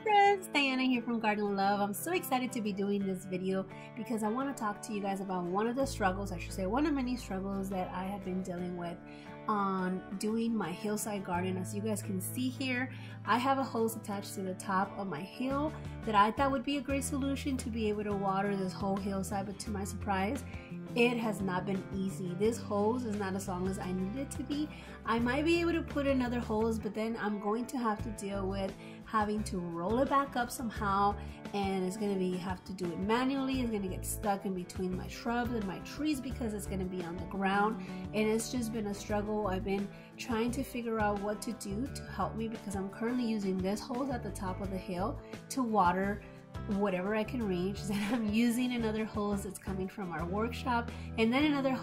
friends, Diana here from Garden Love. I'm so excited to be doing this video because I want to talk to you guys about one of the struggles, I should say one of many struggles that I have been dealing with on doing my hillside garden. As you guys can see here, I have a hose attached to the top of my hill that I thought would be a great solution to be able to water this whole hillside, but to my surprise, it has not been easy. This hose is not as long as I need it to be. I might be able to put another hose, but then I'm going to have to deal with having to roll it back up somehow, and it's gonna be have to do it manually. It's gonna get stuck in between my shrubs and my trees because it's gonna be on the ground, and it's just been a struggle. I've been trying to figure out what to do to help me because I'm currently using this hose at the top of the hill to water whatever I can reach. Then I'm using another hose that's coming from our workshop, and then another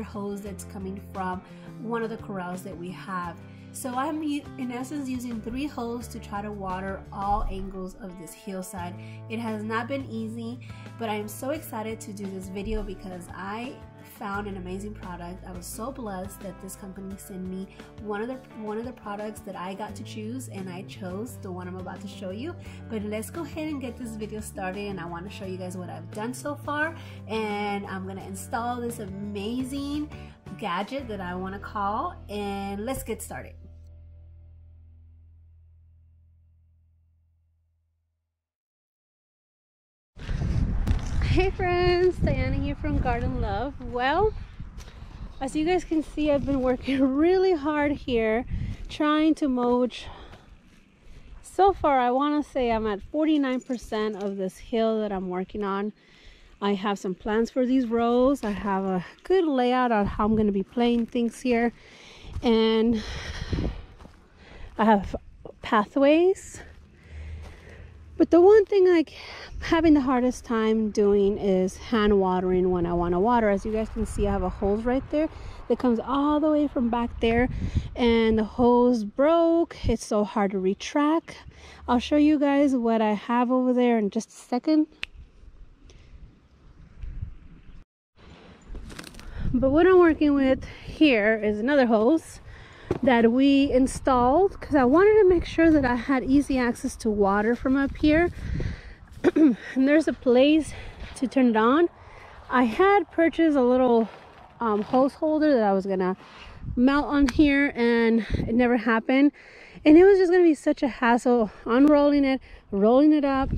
hose that's coming from one of the corrals that we have. So I'm in essence using 3 hoses to try to water all angles of this hillside. It has not been easy, but I am so excited to do this video because I found an amazing product. I was so blessed that this company sent me one of the products that I got to choose, and I chose the one I'm about to show you. But let's go ahead and get this video started, and I want to show you guys what I've done so far. And I'm gonna install this amazing gadget that I want to call, and let's get started. Hey friends, Diana here from Garden Love. Well, as you guys can see, I've been working really hard here trying to mulch. So far, I want to say I'm at 49% of this hill that I'm working on. I have some plans for these rows. I have a good layout on how I'm going to be playing things here, and I have pathways. But the one thing I'm having the hardest time doing is hand watering when I want to water. As you guys can see, I have a hose right there that comes all the way from back there, and the hose broke. It's so hard to retract. I'll show you guys what I have over there in just a second. But what I'm working with here is another hose that we installed because I wanted to make sure that I had easy access to water from up here. And there's a place to turn it on. I had purchased a little hose holder that I was gonna mount on here, and it never happened, and it was just gonna be such a hassle unrolling it, rolling it up.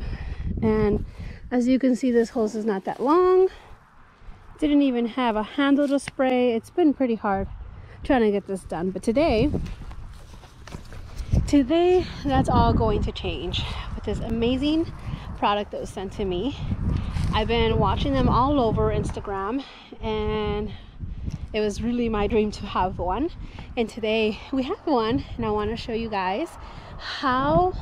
And as you can see, this hose is not that long. Didn't even have a handle to spray. It's been pretty hard trying to get this done, but today that's all going to change with this amazing product that was sent to me. I've been watching them all over Instagram, and it was really my dream to have one, and today we have one, and I want to show you guys how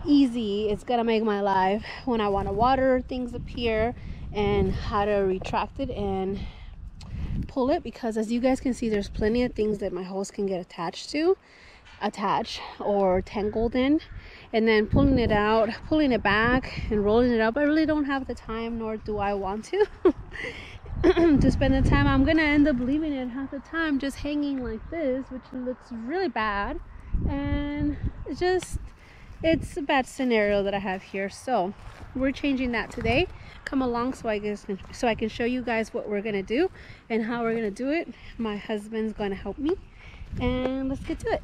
easy it's gonna make my life when I want to water things up here, and how to retract it and pull it, because as you guys can see, there's plenty of things that my hose can get attached or tangled in, and then pulling it out, pulling it back, and rolling it up. I really don't have the time, nor do I want to to spend the time. I'm gonna end up leaving it half the time just hanging like this, which looks really bad, and it's a bad scenario that I have here. So we're changing that today. Come along so I can show you guys what we're gonna do and how we're gonna do it. My husband's gonna help me, and let's get to it.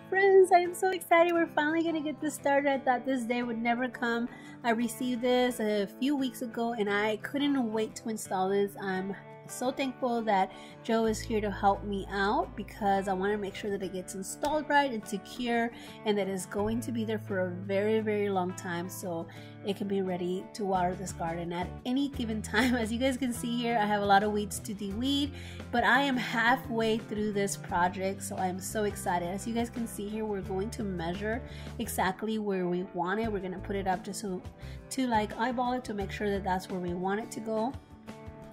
Friends, I am so excited. We're finally gonna get this started. I thought this day would never come. I received this a few weeks ago, and I couldn't wait to install this. I'm so thankful that Joe is here to help me out because I want to make sure that it gets installed right and secure, and that it's going to be there for a very, very long time, so it can be ready to water this garden at any given time. As you guys can see here, I have a lot of weeds to deweed, but I am halfway through this project, so I'm so excited. As you guys can see here, we're going to measure exactly where we want it. We're going to put it up just to like eyeball it to make sure that that's where we want it to go.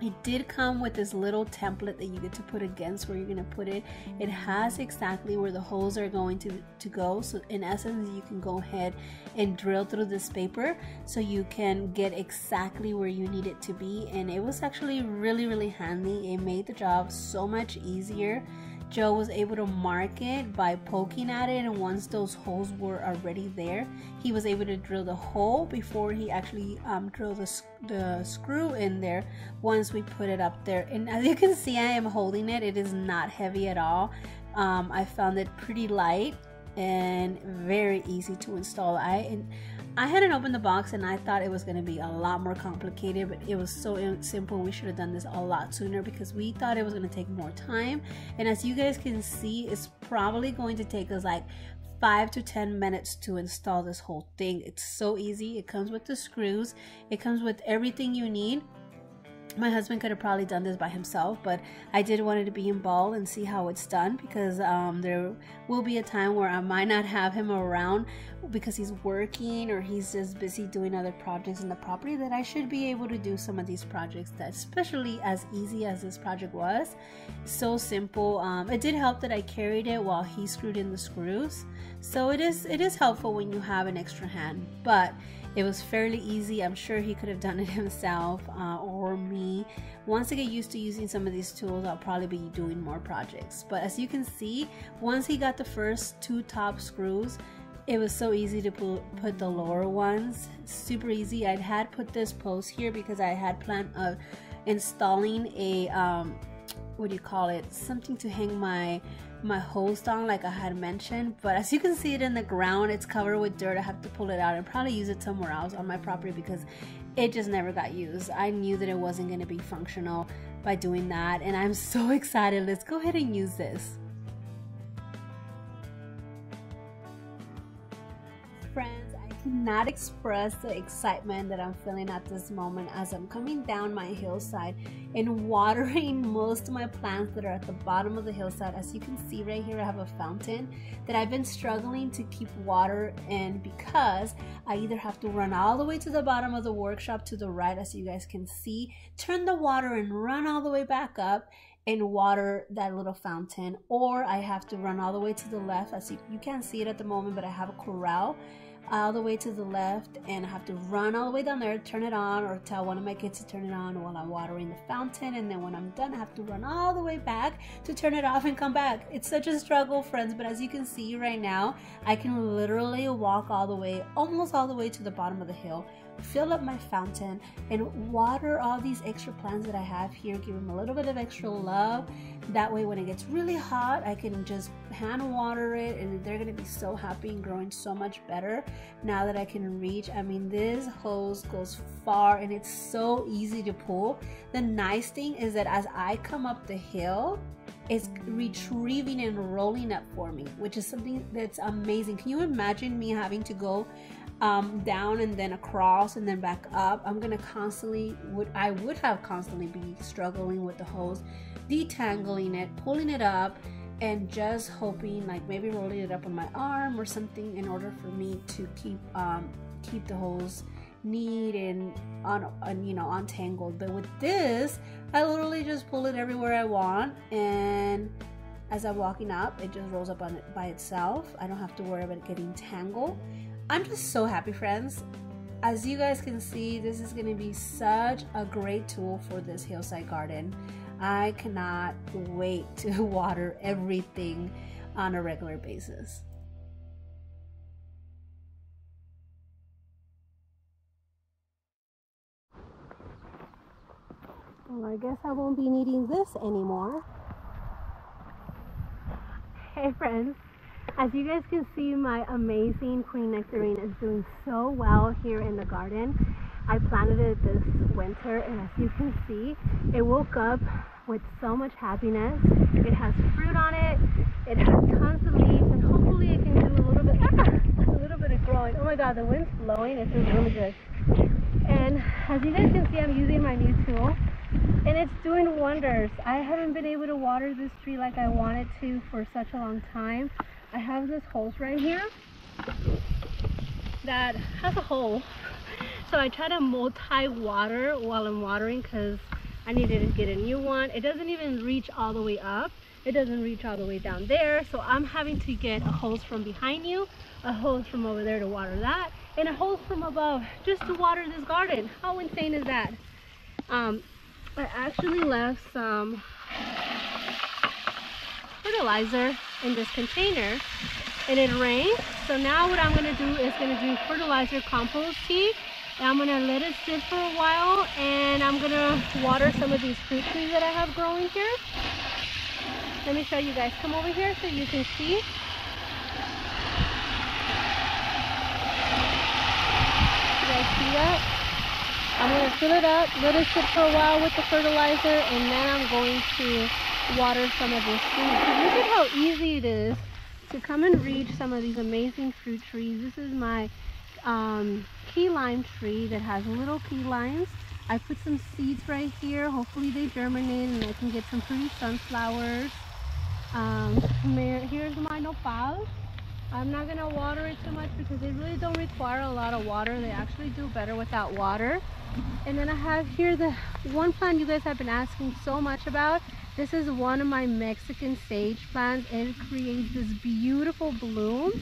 It did come with this little template that you get to put against where you're going to put it. It has exactly where the holes are going to go. So in essence, you can go ahead and drill through this paper so you can get exactly where you need it to be. And it was actually really, really handy. It made the job so much easier Joe was able to mark it by poking at it, and once those holes were already there, he was able to drill the hole before he actually drilled the screw in there once we put it up there. And as you can see, I am holding it. It is not heavy at all. I found it pretty light and very easy to install. I hadn't opened the box and I thought it was going to be a lot more complicated, but it was so simple. We should have done this a lot sooner because we thought it was going to take more time. And as you guys can see, it's probably going to take us like 5 to 10 minutes to install this whole thing. It's so easy. It comes with the screws. It comes with everything you need. My husband could have probably done this by himself, but I did want it to be involved and see how it's done, because there will be a time where I might not have him around because he's working or he's just busy doing other projects in the property, that I should be able to do some of these projects, that especially as easy as this project was. So simple. It did help that I carried it while he screwed in the screws, so it is helpful when you have an extra hand, but it was fairly easy. I'm sure he could have done it himself or me. Once I get used to using some of these tools, I'll probably be doing more projects. But as you can see, once he got the first 2 top screws, it was so easy to put the lower ones. Super easy. I had put this post here because I had planned of installing a what do you call it, something to hang my hose on, like I had mentioned, but as you can see it in the ground, it's covered with dirt. I have to pull it out and probably use it somewhere else on my property because it just never got used. I knew that it wasn't going to be functional by doing that, and I'm so excited. Let's go ahead and use this. Friends, I cannot express the excitement that I'm feeling at this moment as I'm coming down my hillside and watering most of my plants that are at the bottom of the hillside. As you can see right here, I have a fountain that I've been struggling to keep water in because I either have to run all the way to the bottom of the workshop to the right, as you guys can see, turn the water and run all the way back up and water that little fountain, or I have to run all the way to the left. As you can't see it at the moment, but I have a corral all the way to the left, and I have to run all the way down there, turn it on, or tell one of my kids to turn it on while I'm watering the fountain, and then when I'm done I have to run all the way back to turn it off and come back. It's such a struggle, friends, but as you can see right now, I can literally walk all the way, almost all the way to the bottom of the hill, fill up my fountain and water all these extra plants that I have here, give them a little bit of extra love. That way when it gets really hot, I can just hand water it and they're gonna be so happy and growing so much better now that I can reach. I mean, this hose goes far and it's so easy to pull. The nice thing is that as I come up the hill, it's retrieving and rolling up for me, which is something that's amazing. Can you imagine me having to go down and then across and then back up? I'm gonna constantly I would have constantly be struggling with the hose, detangling it, pulling it up, and just hoping, like maybe rolling it up on my arm or something in order for me to keep the hose neat and you know, untangled. But with this, I literally just pull it everywhere I want, and as I'm walking up, it just rolls up on it by itself. I don't have to worry about it getting tangled. I'm just so happy, friends. As you guys can see, this is going to be such a great tool for this hillside garden. I cannot wait to water everything on a regular basis. Well, I guess I won't be needing this anymore. Hey friends, as you guys can see, my amazing queen nectarine is doing so well here in the garden. I planted it this winter, and as you can see, it woke up with so much happiness. It has fruit on it, it has tons of leaves, and hopefully it can do a little bit of growing. Oh my god, the wind's blowing. It feels really good. And as you guys can see, I'm using my new tool, and it's doing wonders. I haven't been able to water this tree like I wanted to for such a long time. I have this hose right here that has a hole, so I try to multi-water while I'm watering because I needed to get a new one. It doesn't even reach all the way up, it doesn't reach all the way down there, so I'm having to get a hose from behind you, a hose from over there to water that, and a hose from above just to water this garden. How insane is that? I actually left some, what fertilizer in this container, and it rained. So now what I'm gonna do is gonna do fertilizer compost tea, and I'm gonna let it sit for a while, and I'm gonna water some of these fruit trees that I have growing here. Let me show you guys. Come over here so you can see. You guys see that? I'm going to fill it up, let it sit for a while with the fertilizer, and then I'm going to water some of this fruit. Look at how easy it is to come and reach some of these amazing fruit trees. This is my key lime tree that has little key limes. I put some seeds right here. Hopefully they germinate and I can get some pretty sunflowers. Here's my nopal. I'm not going to water it too much because they really don't require a lot of water. They actually do better without water. And then I have here the one plant you guys have been asking so much about. This is one of my Mexican sage plants. It creates this beautiful bloom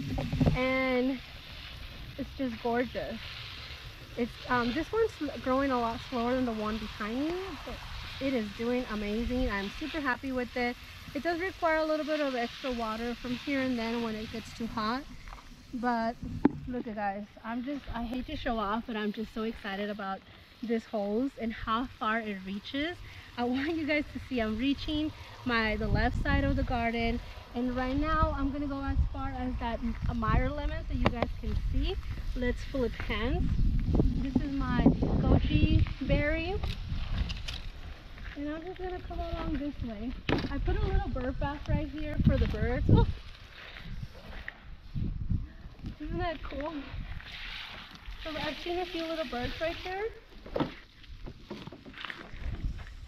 and it's just gorgeous. It's this one's growing a lot slower than the one behind me, but it is doing amazing. I'm super happy with it. It does require a little bit of extra water from here and then when it gets too hot. But look at guys, I hate to show off, but I'm just so excited about this hose and how far it reaches. I want you guys to see I'm reaching the left side of the garden, and right now I'm gonna go as far as that Meyer lemon so you guys can see. Let's flip hands. This is my goji berry, and I'm just gonna come along this way. I put a little bird bath right here for the birds. Oh, isn't that cool? So I've seen a few little birds right here.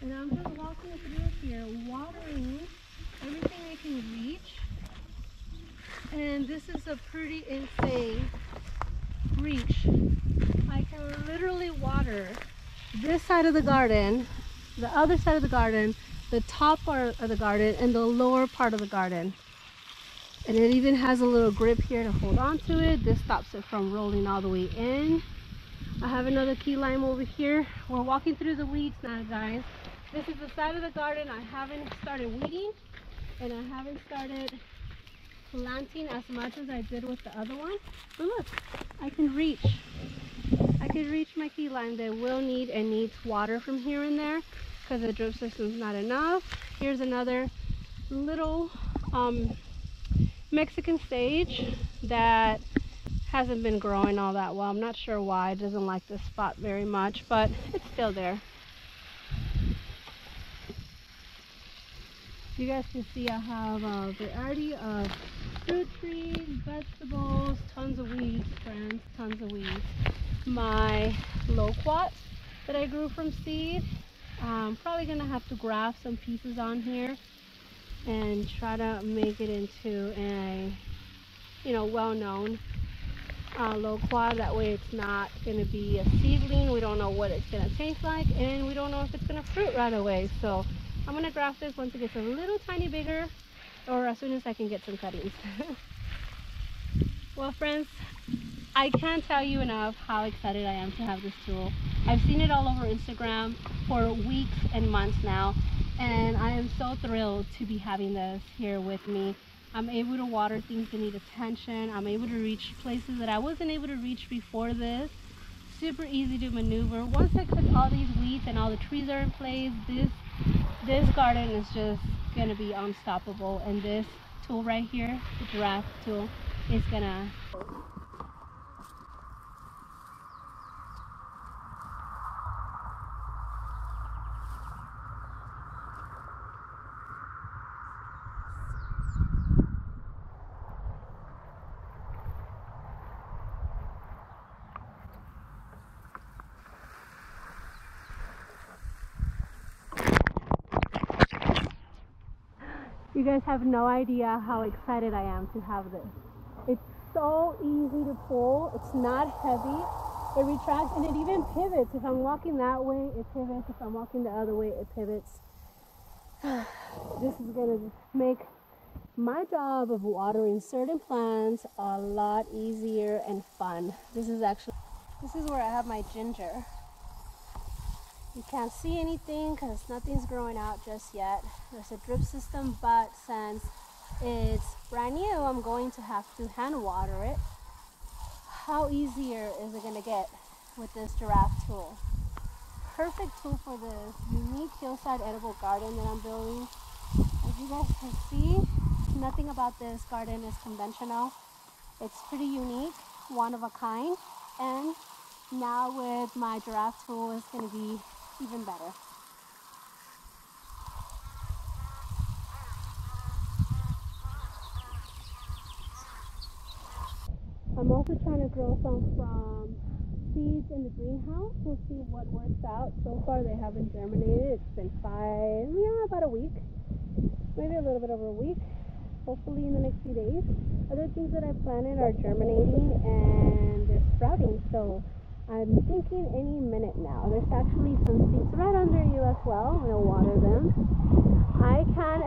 And I'm just walking through here, watering everything I can reach. And this is a pretty insane reach. I can literally water this side of the garden, the other side of the garden, the top part of the garden, and the lower part of the garden. And it even has a little grip here to hold on to it. This stops it from rolling all the way in. I have another key lime over here. We're walking through the weeds now, guys. This is the side of the garden I haven't started weeding, and I haven't started planting as much as I did with the other one. But look, I can reach my key lime that will need and needs water from here and there because the drip system's not enough. Here's another little Mexican sage that hasn't been growing all that well. I'm not sure why. It doesn't like this spot very much, but it's still there. You guys can see I have a variety of fruit trees, vegetables, tons of weeds, friends, tons of weeds. My loquat that I grew from seed, I'm probably gonna have to graft some pieces on here and try to make it into a, well-known loquat. That way it's not gonna be a seedling. We don't know what it's gonna taste like, and we don't know if it's gonna fruit right away. So I'm going to graft this once it gets a little tiny bigger, or as soon as I can get some cuttings. Well, friends, I can't tell you enough how excited I am to have this tool. I've seen it all over Instagram for weeks and months now, and I am so thrilled to be having this here with me. I'm able to water things that need attention. I'm able to reach places that I wasn't able to reach before this. Super easy to maneuver. Once I cut all these weeds and all the trees are in place, this garden is just gonna be unstoppable. And this tool right here, the giraffe tool, is gonna You guys have no idea how excited I am to have this. It's so easy to pull. It's not heavy. It retracts and it even pivots. If I'm walking that way, it pivots. If I'm walking the other way, it pivots. This is going to make my job of watering certain plants a lot easier and fun. This is where I have my ginger. You can't see anything because nothing's growing out just yet. There's a drip system, but since It's brand new. I'm going to have to hand water it. How easier is it going to get with this giraffe tool? Perfect tool for this unique hillside edible garden that I'm building. As you guys can see, nothing about this garden is conventional. It's pretty unique, one of a kind, and now with my giraffe tool it's going to be even better. I'm also trying to grow some from seeds in the greenhouse. We'll see what works out. So far they haven't germinated. It's been about a week, maybe a little bit over a week. Hopefully in the next few days. Other things that I planted are germinating and they're sprouting, so I'm thinking any minute now. There's actually some seeds right under you as well. I'm going to water them. I can't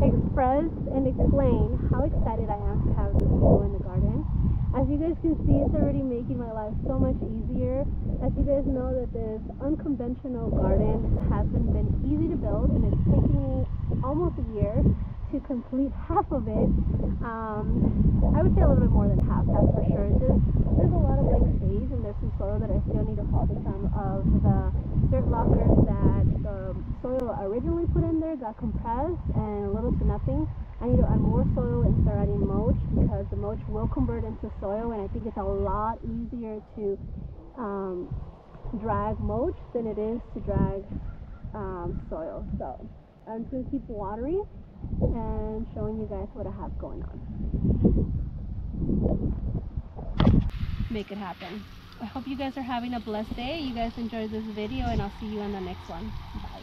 express and explain how excited I am to have this tool in the garden. As you guys can see, it's already making my life so much easier. As you guys know, that this unconventional garden hasn't been easy to build, and it's taken me almost a year to complete half of it. I would say a little bit more than half, that's for sure. There's a lot of blank space, and there's some soil that I still need to haul. Some of the dirt lockers that the soil originally put in there got compressed and little to nothing. I need to add more soil and start adding mulch, because the mulch will convert into soil, and I think it's a lot easier to drag mulch than it is to drag soil. So I'm just going to keep watering and showing you guys what I have going on. Make it happen. I hope you guys are having a blessed day. You guys enjoyed this video, and I'll see you on the next one. Bye.